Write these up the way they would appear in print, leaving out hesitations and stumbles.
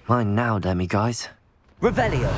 Mine now, demi-guys. Revelio.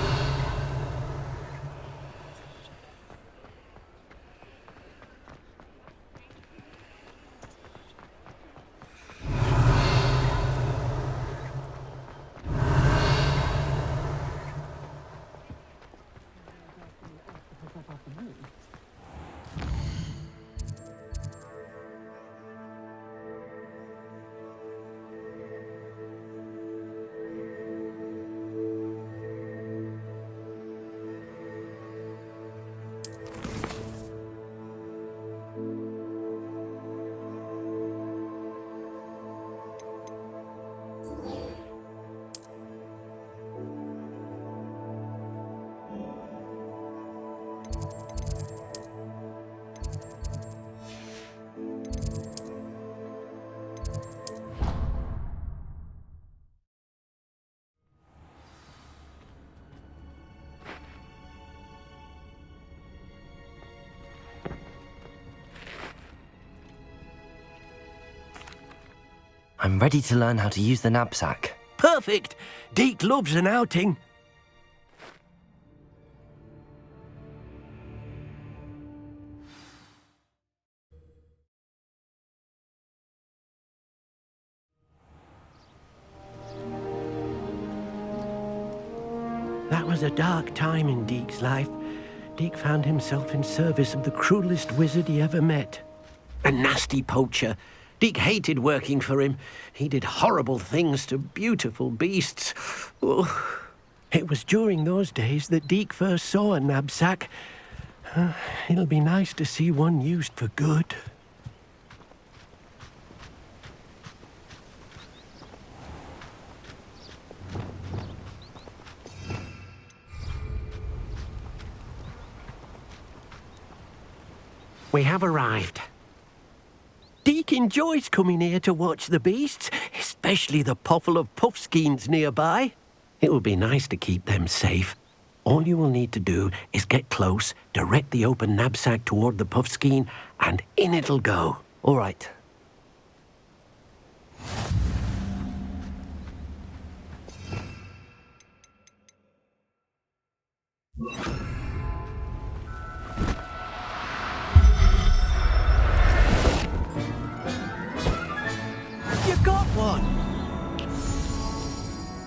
I'm ready to learn how to use the NAB-SACK. Perfect! Deke loves an outing. That was a dark time in Deke's life. Deke found himself in service of the cruelest wizard he ever met. A nasty poacher. Deke hated working for him. He did horrible things to beautiful beasts. Oh. It was during those days that Deke first saw a NAB-SACK. It'll be nice to see one used for good. We have arrived. Deke enjoys coming here to watch the beasts, especially the potful of puffskeins nearby. It will be nice to keep them safe. All you will need to do is get close, direct the open NAB-SACK toward the puffskein, and in it'll go. All right. You got one!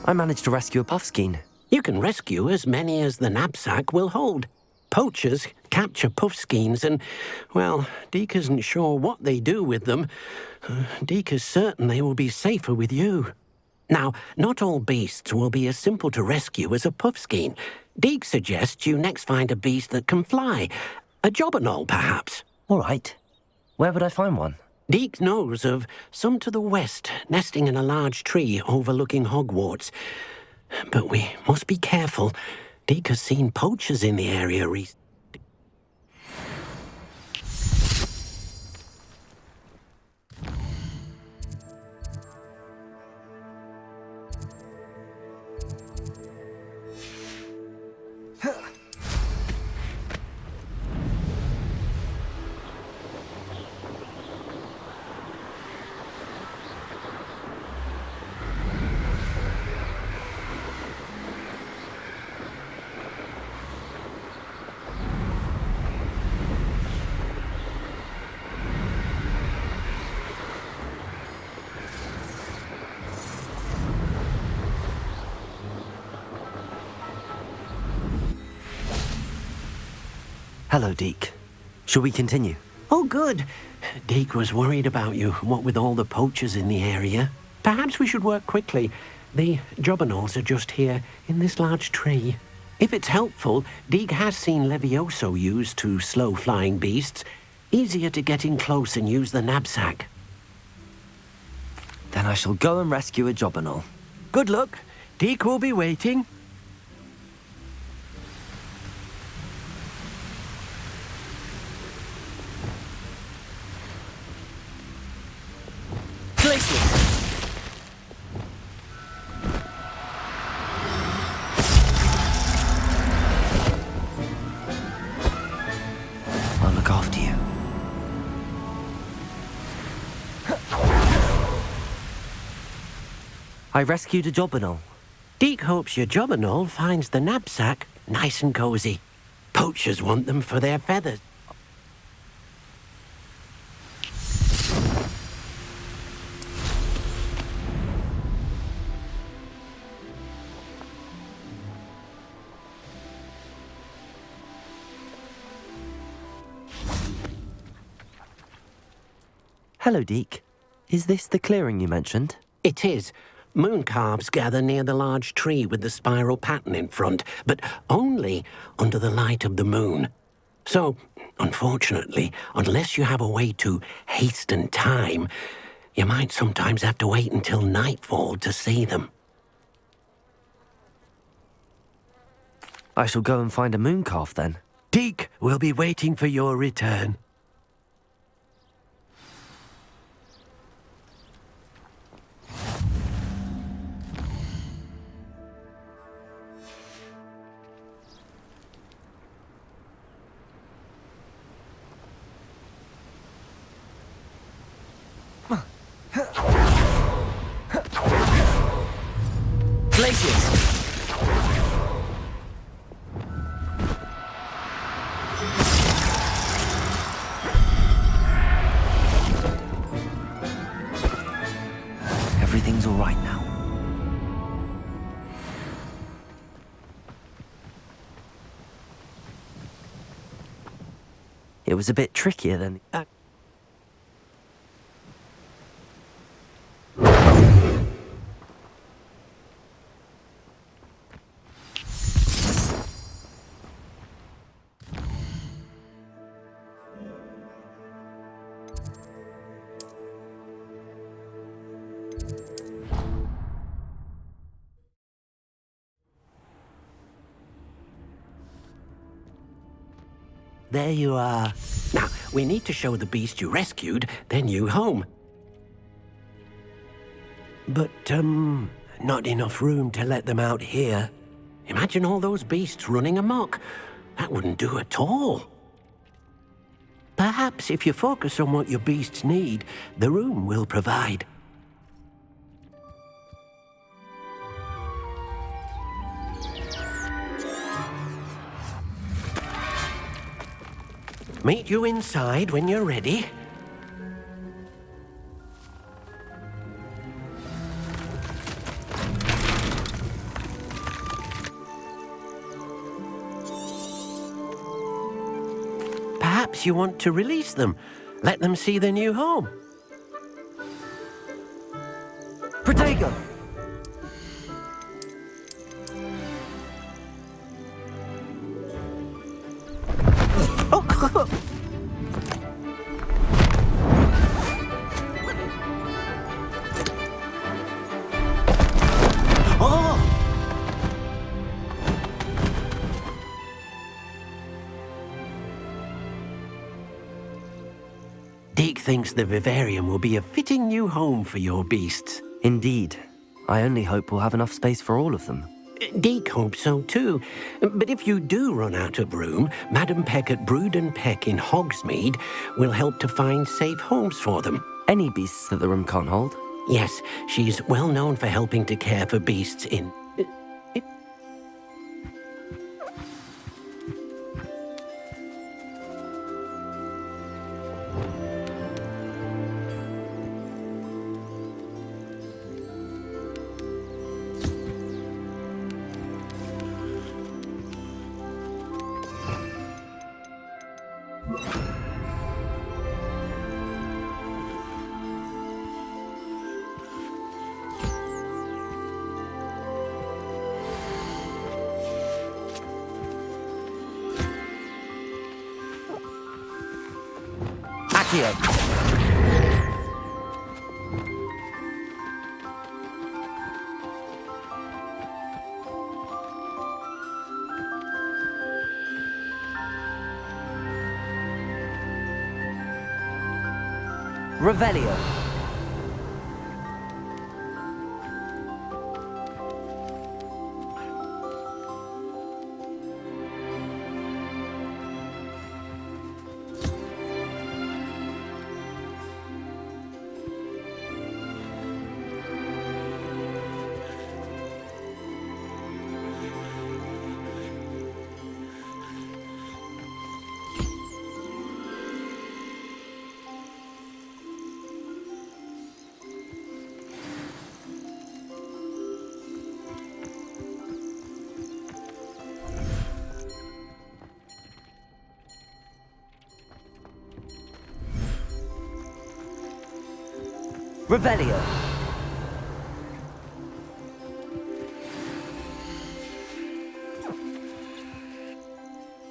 I managed to rescue a puffskein. You can rescue as many as the NAB-SACK will hold. Poachers capture puffskeins and, well, Deke isn't sure what they do with them. Deke is certain they will be safer with you. Now, not all beasts will be as simple to rescue as a puffskein. Deke suggests you next find a beast that can fly. A jobberknoll, perhaps. All right. Where would I find one? Deke knows of some to the west, nesting in a large tree overlooking Hogwarts. But we must be careful. Deke has seen poachers in the area recently. Hello, Deke. Shall we continue? Oh, good. Deke was worried about you, what with all the poachers in the area. Perhaps we should work quickly. The jobberknolls are just here, in this large tree. If it's helpful, Deke has seen Levioso used to slow flying beasts. Easier to get in close and use the NAB-SACK. Then I shall go and rescue a jobberknoll. Good luck. Deke will be waiting. I'll look after you. I rescued a jobberknoll. Deke hopes your jobberknoll finds the knapsack nice and cozy. Poachers want them for their feathers. Hello, Deke. Is this the clearing you mentioned? It is. Moon calves gather near the large tree with the spiral pattern in front, but only under the light of the moon. So, unfortunately, unless you have a way to hasten time, you might sometimes have to wait until nightfall to see them. I shall go and find a moon calf then. Deke will be waiting for your return. Glaciers! Everything's all right now. It was a bit trickier than... There you are. Now, we need to show the beast you rescued their new home. But, not enough room to let them out here. Imagine all those beasts running amok. That wouldn't do at all. Perhaps if you focus on what your beasts need, the room will provide. Meet you inside when you're ready. Perhaps you want to release them. Let them see their new home. Protego! Deke thinks the vivarium will be a fitting new home for your beasts. Indeed. I only hope we'll have enough space for all of them. Deke hopes so too. But if you do run out of room, Madam Peck at Brood and Peck in Hogsmeade will help to find safe homes for them. Any beasts that the room can't hold? Yes, she's well known for helping to care for beasts in... Accio! Revelio! Revelio.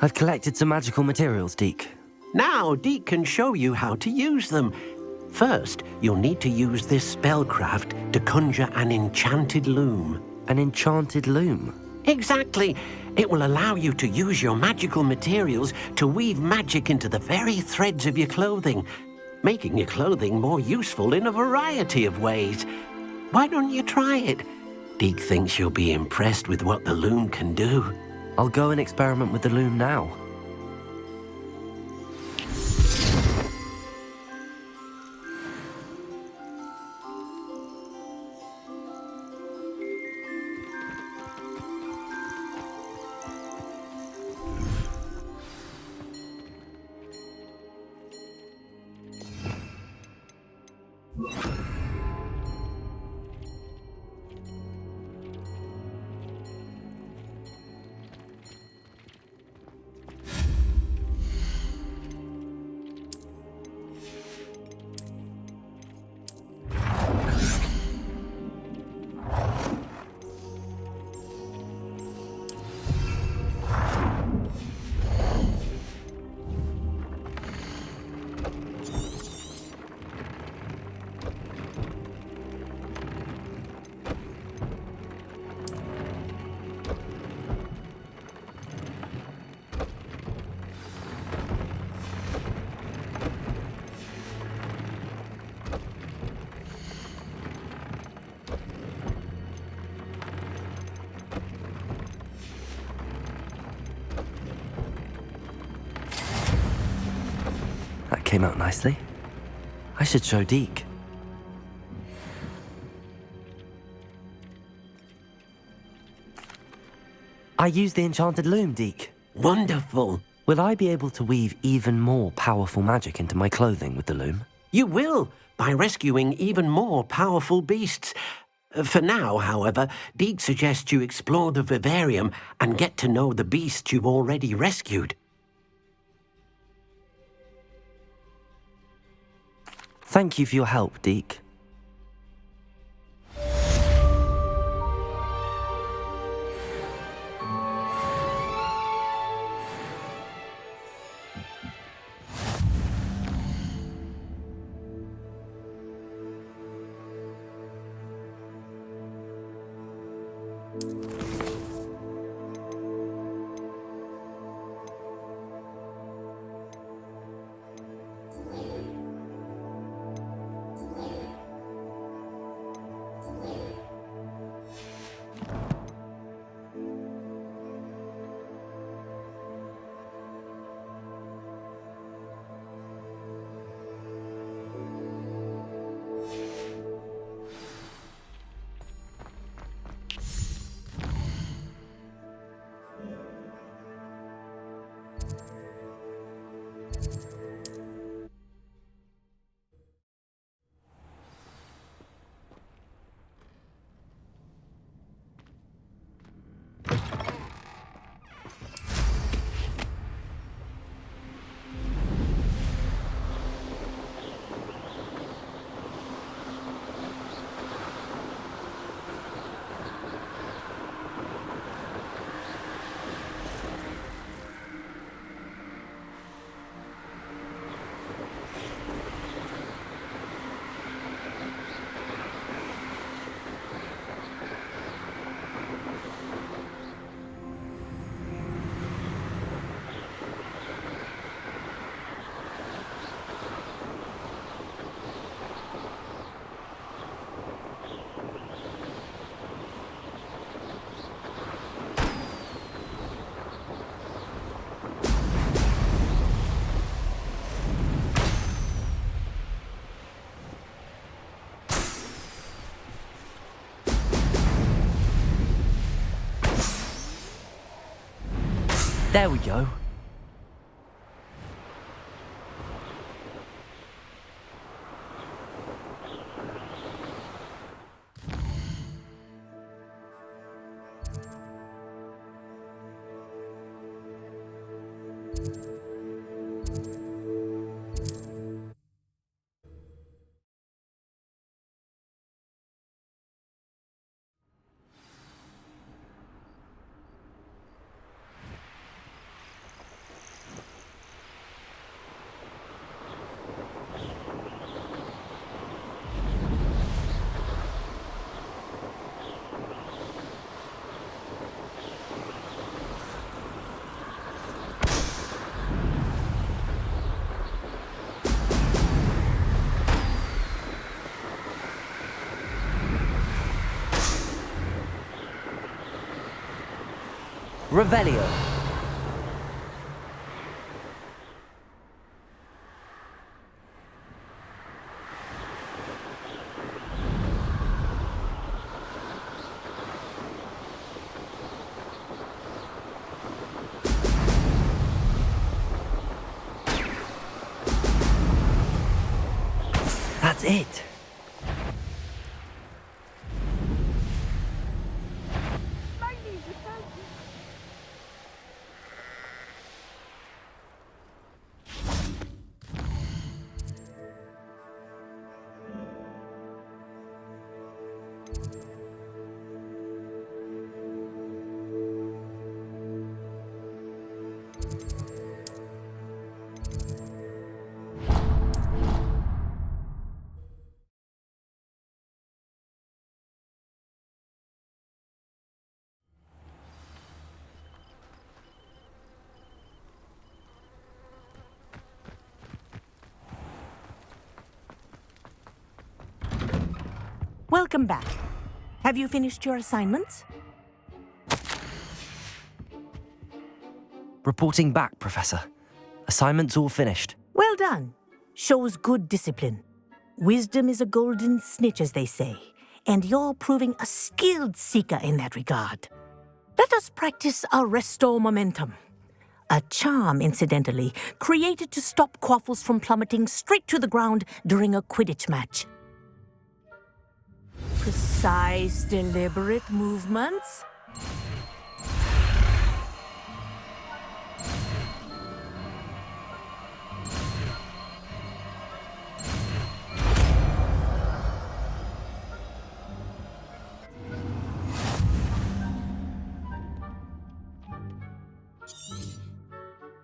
I've collected some magical materials, Deke. Now, Deke can show you how to use them. First, you'll need to use this spellcraft to conjure an enchanted loom. An enchanted loom? Exactly. It will allow you to use your magical materials to weave magic into the very threads of your clothing, making your clothing more useful in a variety of ways. Why don't you try it? Deke thinks you'll be impressed with what the loom can do. I'll go and experiment with the loom now. That came out nicely. I should show Deke. I used the enchanted loom, Deke. Wonderful. Will I be able to weave even more powerful magic into my clothing with the loom? You will, by rescuing even more powerful beasts. For now, however, Deke suggests you explore the vivarium and get to know the beasts you've already rescued. Thank you for your help, Deke. There we go. Revelio. That's it. Welcome back. Have you finished your assignments? Reporting back, Professor. Assignment's all finished. Well done. Shows good discipline. Wisdom is a golden snitch, as they say, and you're proving a skilled seeker in that regard. Let us practice our restore momentum. A charm, incidentally, created to stop quaffles from plummeting straight to the ground during a Quidditch match. Precise, deliberate movements.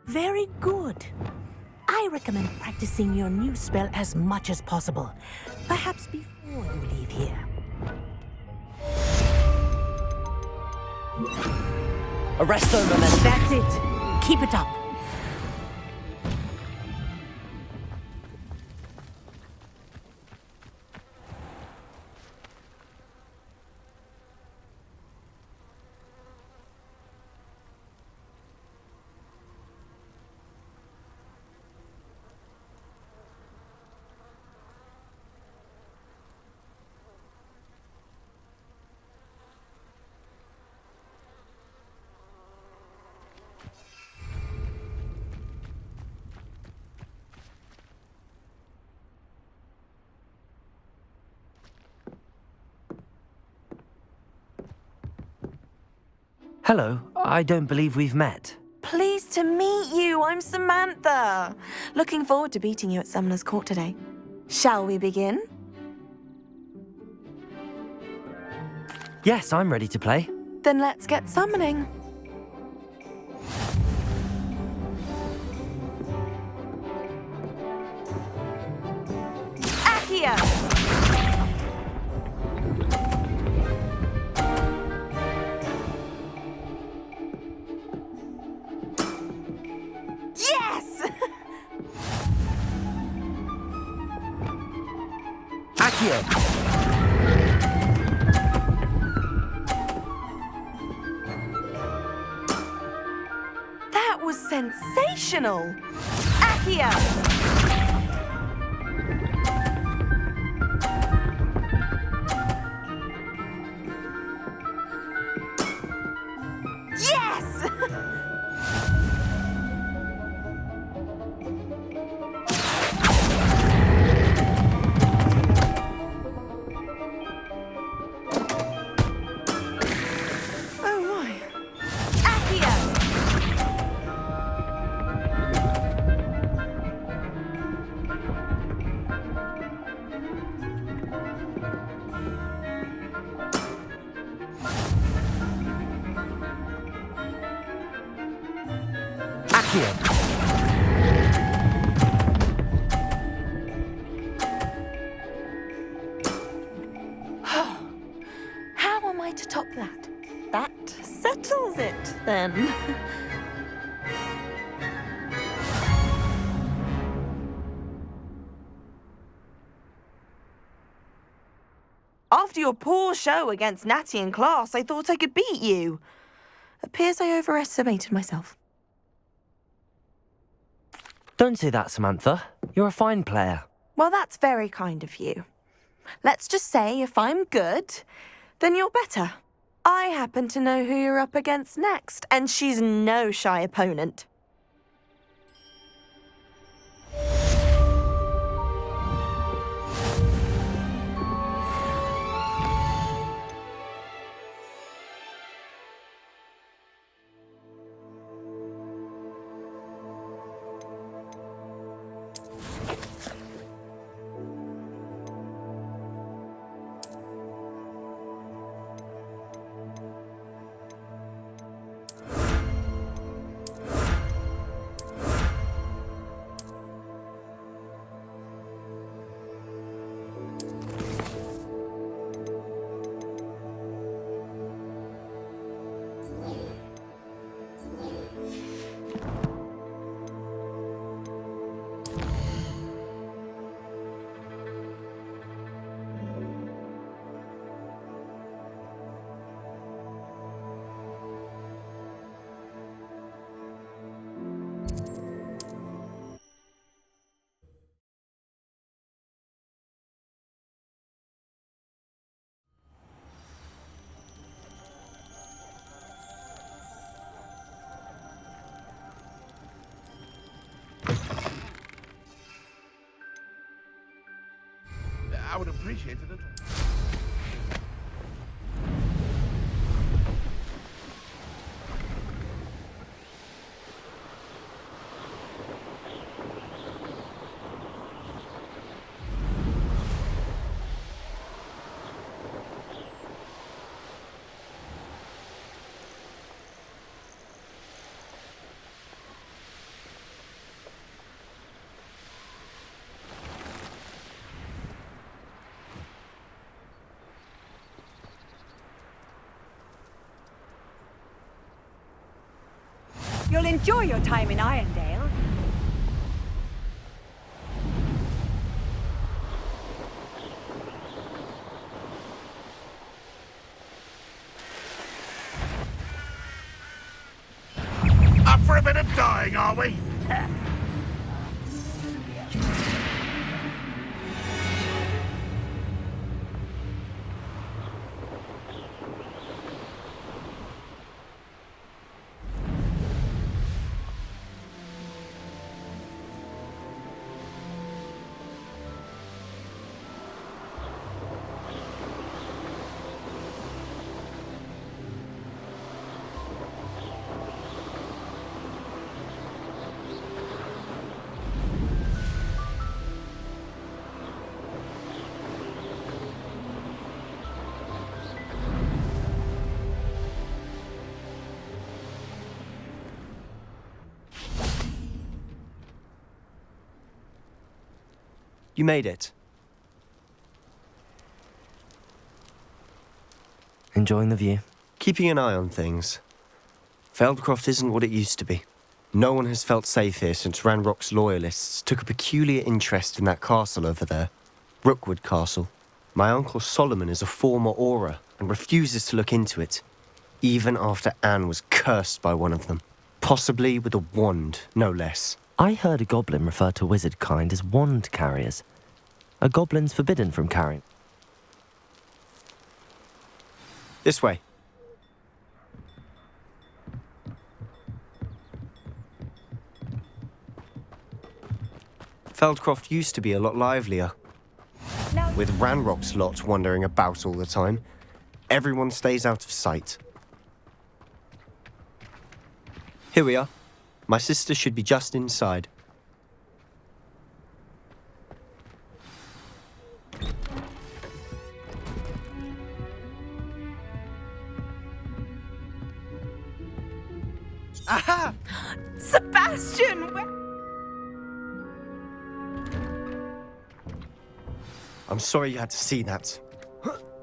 Very good. I recommend practicing your new spell as much as possible, perhaps before you leave here. Arresto momentum. That's it. Keep it up. Hello, I don't believe we've met. Pleased to meet you. I'm Samantha. Looking forward to beating you at Summoner's Court today. Shall we begin? Yes, I'm ready to play. Then let's get summoning. Accio! Yes! Accio! That was sensational! Accio! Yes! Oh my. Accio! Accio! How am I to top that? That settles it, then. After your poor show against Natty in class, I thought I could beat you. Appears I overestimated myself. Don't say that, Samantha. You're a fine player. Well, that's very kind of you. Let's just say if I'm good, then you're better. I happen to know who you're up against next, and she's no shy opponent. I would appreciate it. You'll enjoy your time in Irondale. Up for a bit of dying, are we? You made it. Enjoying the view? Keeping an eye on things. Feldcroft isn't what it used to be. No one has felt safe here since Ranrock's loyalists took a peculiar interest in that castle over there. Rookwood Castle. My uncle Solomon is a former Auror and refuses to look into it, even after Anne was cursed by one of them. Possibly with a wand, no less. I heard a goblin refer to wizard kind as wand carriers. Are goblins forbidden from carrying? This way. Feldcroft used to be a lot livelier. With Ranrock's lot wandering about all the time, everyone stays out of sight. Here we are. My sister should be just inside. Aha! Sebastian! I'm sorry you had to see that.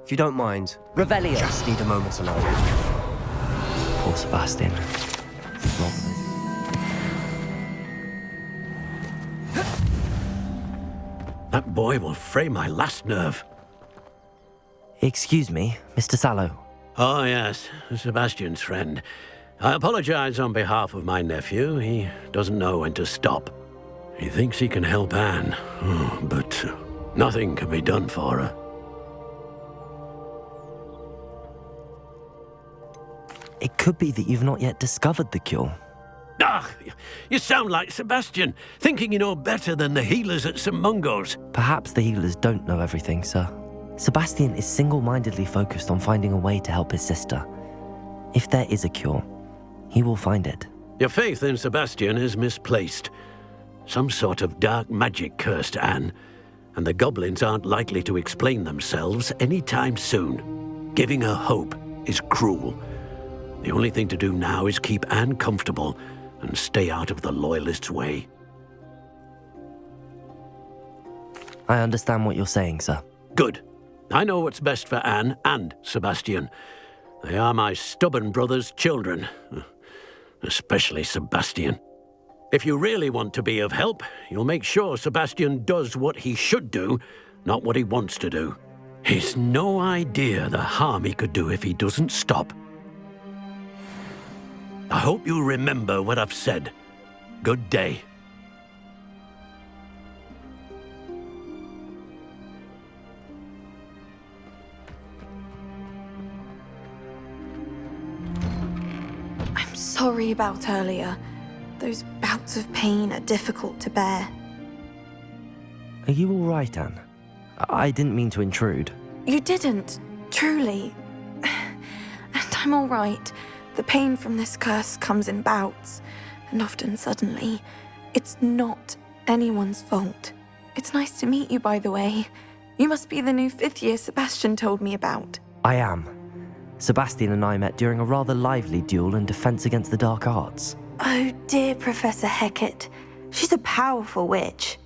If you don't mind, Revelio. just need a moment alone. Poor Sebastian. That boy will fray my last nerve. Excuse me, Mr. Sallow. Oh, yes, Sebastian's friend. I apologize on behalf of my nephew. He doesn't know when to stop. He thinks he can help Anne, but nothing can be done for her. It could be that you've not yet discovered the cure. Ah, you sound like Sebastian, thinking you know better than the healers at St. Mungo's. Perhaps the healers don't know everything, sir. Sebastian is single-mindedly focused on finding a way to help his sister. If there is a cure, he will find it. Your faith in Sebastian is misplaced. Some sort of dark magic cursed Anne, and the goblins aren't likely to explain themselves anytime soon. Giving her hope is cruel. The only thing to do now is keep Anne comfortable and stay out of the Loyalists' way. I understand what you're saying, sir. Good. I know what's best for Anne and Sebastian. They are my stubborn brother's children. Especially Sebastian. If you really want to be of help, you'll make sure Sebastian does what he should do, not what he wants to do. He's no idea the harm he could do if he doesn't stop. I hope you remember what I've said. Good day. I'm sorry about earlier. Those bouts of pain are difficult to bear. Are you all right, Anne? I didn't mean to intrude. You didn't, truly. And I'm all right. The pain from this curse comes in bouts, and often suddenly. It's not anyone's fault. It's nice to meet you, by the way. You must be the new 5th year Sebastian told me about. I am. Sebastian and I met during a rather lively duel in defense against the dark arts. Oh, dear Professor Hecat. She's a powerful witch.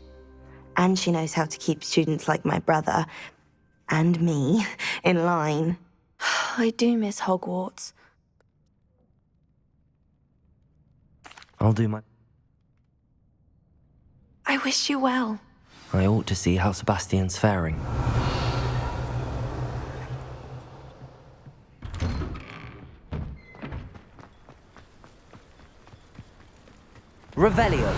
And she knows how to keep students like my brother, and me, in line. I do miss Hogwarts. I'll do my... I wish you well. I ought to see how Sebastian's faring. Revelio.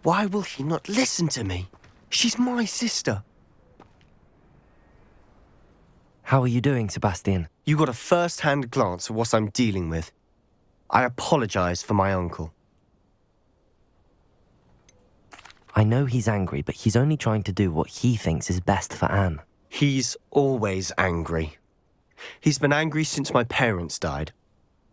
Why will he not listen to me? She's my sister. How are you doing, Sebastian? You got a first-hand glance at what I'm dealing with. I apologize for my uncle. I know he's angry, but he's only trying to do what he thinks is best for Anne. He's always angry. He's been angry since my parents died.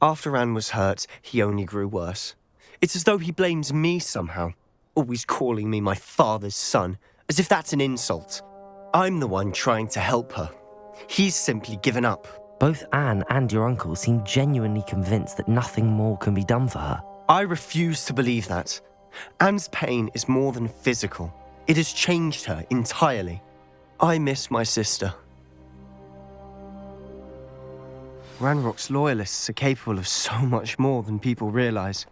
After Anne was hurt, he only grew worse. It's as though he blames me somehow, always calling me my father's son, as if that's an insult. I'm the one trying to help her. He's simply given up. Both Anne and your uncle seem genuinely convinced that nothing more can be done for her. I refuse to believe that. Anne's pain is more than physical. It has changed her entirely. I miss my sister. Ranrock's loyalists are capable of so much more than people realize.